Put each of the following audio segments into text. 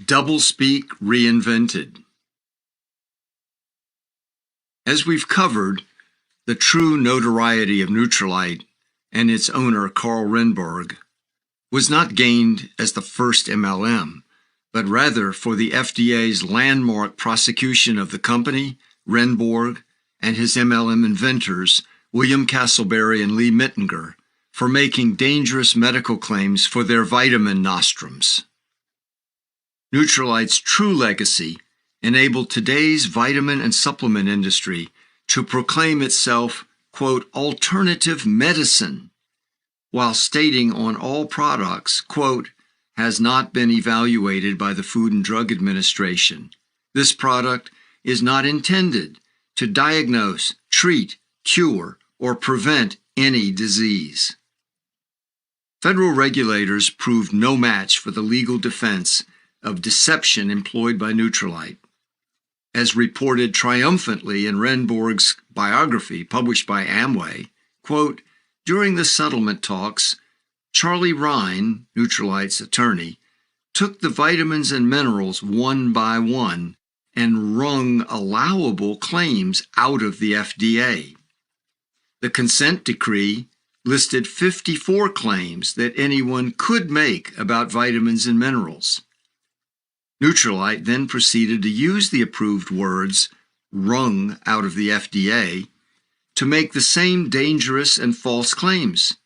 DoubleSpeak Reinvented. As we've covered, the true notoriety of Nutrilite and its owner Carl Renberg was not gained as the first MLM, but rather for the FDA's landmark prosecution of the company, Renberg, and his MLM inventors, William Castleberry and Lee Mittinger, for making dangerous medical claims for their vitamin nostrums. Nutrilite's true legacy enabled today's vitamin and supplement industry to proclaim itself, quote, alternative medicine, while stating on all products, quote, has not been evaluated by the Food and Drug Administration. This product is not intended to diagnose, treat, cure, or prevent any disease. Federal regulators proved no match for the legal defense of deception employed by Nutrilite. As reported triumphantly in Renberg's biography published by Amway, quote, during the settlement talks, Charlie Rhine, Nutrilite's attorney, took the vitamins and minerals one by one and wrung allowable claims out of the FDA. The consent decree listed 54 claims that anyone could make about vitamins and minerals. Nutrilite then proceeded to use the approved words wrung out of the FDA to make the same dangerous and false claims.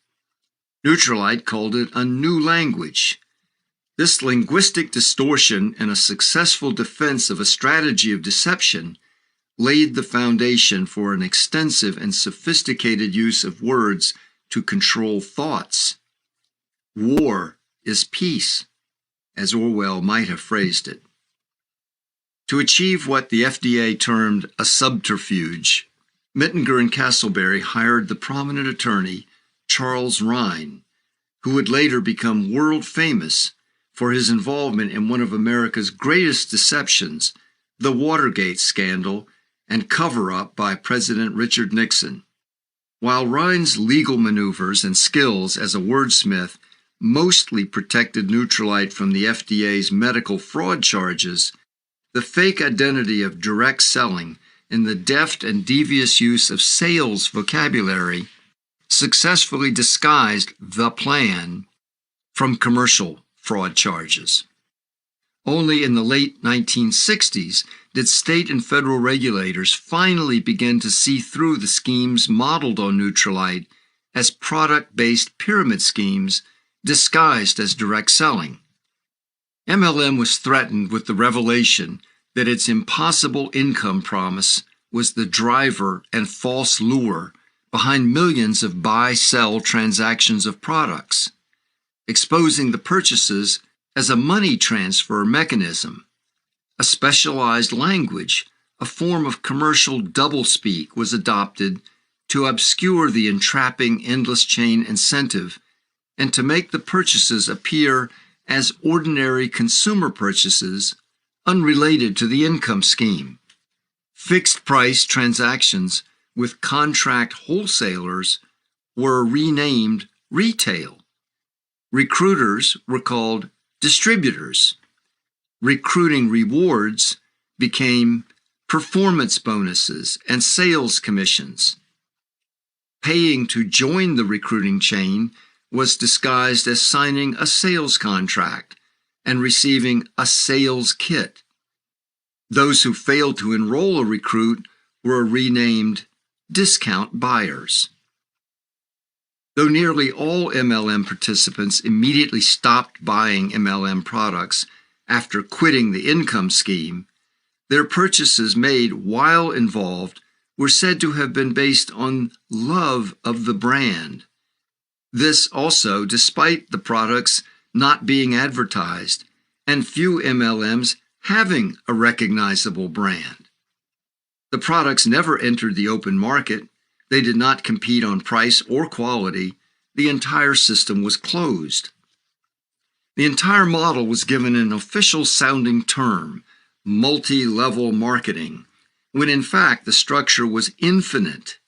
Nutrilite called it a new language. This linguistic distortion and a successful defense of a strategy of deception laid the foundation for an extensive and sophisticated use of words to control thoughts. War is peace, as Orwell might have phrased it. To achieve what the FDA termed a subterfuge, Mittinger and Castleberry hired the prominent attorney Charles Rhine, who would later become world famous for his involvement in one of America's greatest deceptions, the Watergate scandal and cover-up by President Richard Nixon. While Rhine's legal maneuvers and skills as a wordsmith mostly protected Nutrilite from the FDA's medical fraud charges, the fake identity of direct selling and the deft and devious use of sales vocabulary successfully disguised the plan from commercial fraud charges. Only in the late 1960s did state and federal regulators finally begin to see through the schemes modeled on Nutrilite as product-based pyramid schemes disguised as direct selling. MLM was threatened with the revelation that its impossible income promise was the driver and false lure behind millions of buy-sell transactions of products, exposing the purchases as a money transfer mechanism. A specialized language, a form of commercial doublespeak, was adopted to obscure the entrapping endless chain incentive and to make the purchases appear as ordinary consumer purchases unrelated to the income scheme. Fixed-price transactions with contract wholesalers were renamed retail. Recruiters were called distributors. Recruiting rewards became performance bonuses and sales commissions. Paying to join the recruiting chain was disguised as signing a sales contract and receiving a sales kit. Those who failed to enroll a recruit were renamed discount buyers. Though nearly all MLM participants immediately stopped buying MLM products after quitting the income scheme, their purchases made while involved were said to have been based on love of the brand. This also despite the products not being advertised and few MLMs having a recognizable brand. The products never entered the open market. They did not compete on price or quality. The entire system was closed. The entire model was given an official-sounding term, multi-level marketing, when in fact the structure was infinite.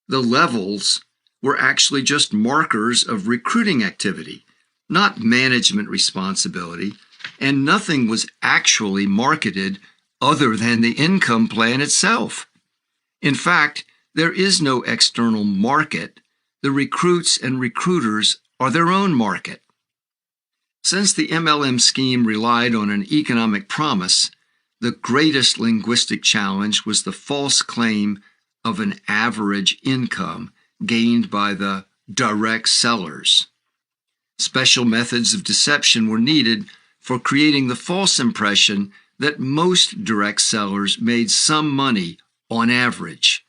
The levels were actually just markers of recruiting activity, not management responsibility, and nothing was actually marketed other than the income plan itself. In fact, there is no external market. The recruits and recruiters are their own market. Since the MLM scheme relied on an economic promise, the greatest linguistic challenge was the false claim of an average income gained by the direct sellers. Special methods of deception were needed for creating the false impression that most direct sellers made some money on average,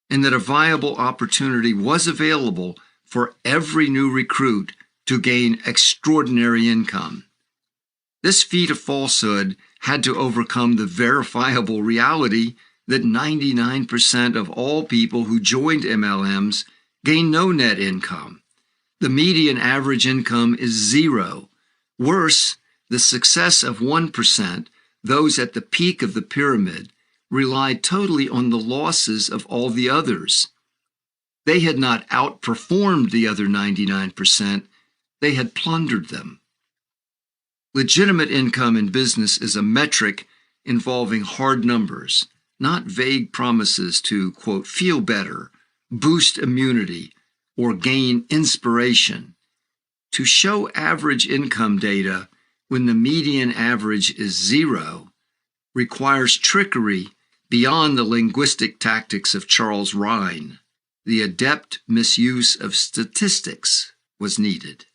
and that a viable opportunity was available for every new recruit to gain extraordinary income. This feat of falsehood had to overcome the verifiable reality that 99% of all people who joined MLMs gain no net income. The median average income is zero. Worse, the success of 1%, those at the peak of the pyramid, relied totally on the losses of all the others. They had not outperformed the other 99%, they had plundered them. Legitimate income in business is a metric involving hard numbers, not vague promises to, quote, feel better, boost immunity, or gain inspiration. To show average income data when the median average is zero requires trickery beyond the linguistic tactics of Charles Rhine. The adept misuse of statistics was needed.